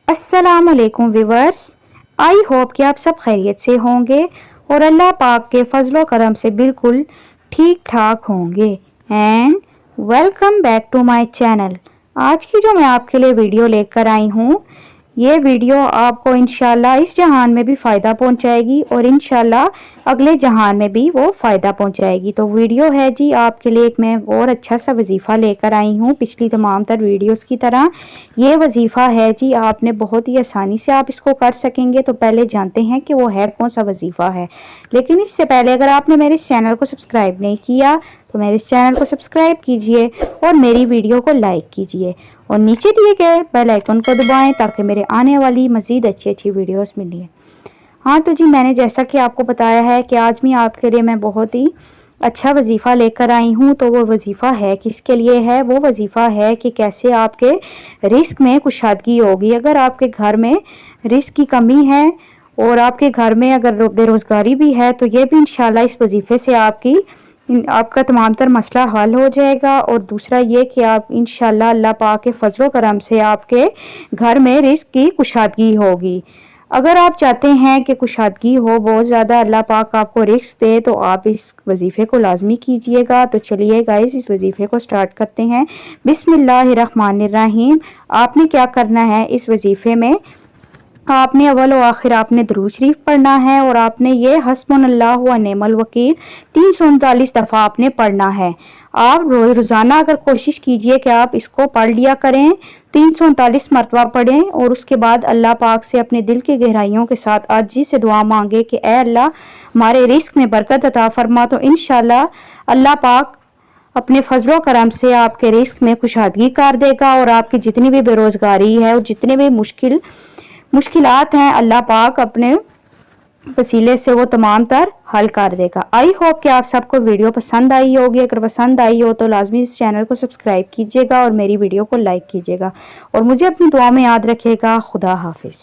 अस्सलाम वालेकुम viewers, I hope कि आप सब खैरियत से होंगे और अल्लाह पाक के फजलो करम से बिल्कुल ठीक ठाक होंगे। And welcome back to my channel. आज की जो मैं आपके लिए वीडियो लेकर आई हूँ, ये वीडियो आपको इंशाल्लाह इस जहान में भी फ़ायदा पहुंचाएगी और इंशाल्लाह अगले जहान में भी वो फ़ायदा पहुंचाएगी। तो वीडियो है जी आपके लिए एक मैं और अच्छा सा वजीफ़ा लेकर आई हूँ पिछली तमाम तर वीडियोस की तरह। ये वजीफ़ा है जी, आपने बहुत ही आसानी से आप इसको कर सकेंगे। तो पहले जानते हैं कि वो है कौन सा वजीफ़ा है, लेकिन इससे पहले अगर आपने मेरे इस चैनल को सब्सक्राइब नहीं किया तो मेरे इस चैनल को सब्सक्राइब कीजिए और मेरी वीडियो को लाइक कीजिए और नीचे दिए गए बेल आइकन को दबाएं ताकि मेरे आने वाली मज़ीद अच्छी वीडियोस मिलें। हाँ तो जी, मैंने जैसा कि आपको बताया है कि आज भी आपके लिए मैं बहुत ही अच्छा वजीफ़ा लेकर आई हूँ। तो वो वजीफ़ा है किसके लिए है? वो वजीफ़ा है कि कैसे आपके रिस्क में कुशादगी होगी। अगर आपके घर में रिस्क की कमी है और आपके घर में अगर बेरोज़गारी भी है तो ये भी इंशाल्लाह इस वजीफ़े से आपका तमाम तर मसला हल हो जाएगा। और दूसरा ये कि आप इंशाल्लाह अल्लाह पाक के फजलो करम से आपके घर में रिस्क की कुशादगी होगी। अगर आप चाहते हैं कि कुशादगी हो बहुत ज़्यादा, अल्लाह पाक आपको रिस्क दे, तो आप इस वजीफ़े को लाजमी कीजिएगा। तो चलिए गाइस, इस वजीफ़े को स्टार्ट करते हैं। बिस्मिल्लाहिर्रहमानिर्रहीम। आपने क्या करना है इस वजीफ़े में, आपने अव्वल व आखिर आपने दुरूद शरीफ पढ़ना है और आपने ये हस्बुनल्लाहु व निअमल वकील 339 दफ़ा आपने पढ़ना है। आप रोज़ाना अगर कोशिश कीजिए कि आप इसको पढ़ लिया करें, 339 मरतबा पढ़ें और उसके बाद अल्लाह पाक से अपने दिल की गहराइयों के साथ आजिज़ी से दुआ मांगे कि ए अल्लाह हमारे रिस्क में बरकत अता फरमा। तो इंशाल्लाह अल्लाह पाक अपने फजलो करम से आपके रिस्क में कुशादगी कर देगा और आपकी जितनी भी बेरोज़गारी है और जितने भी मुश्किलात हैं, अल्लाह पाक अपने वसीले से वो तमाम तर हल कर देगा। आई होप कि आप सबको वीडियो पसंद आई होगी। अगर पसंद आई हो तो लाजमी इस चैनल को सब्सक्राइब कीजिएगा और मेरी वीडियो को लाइक कीजिएगा और मुझे अपनी दुआ में याद रखिएगा। खुदा हाफिज़।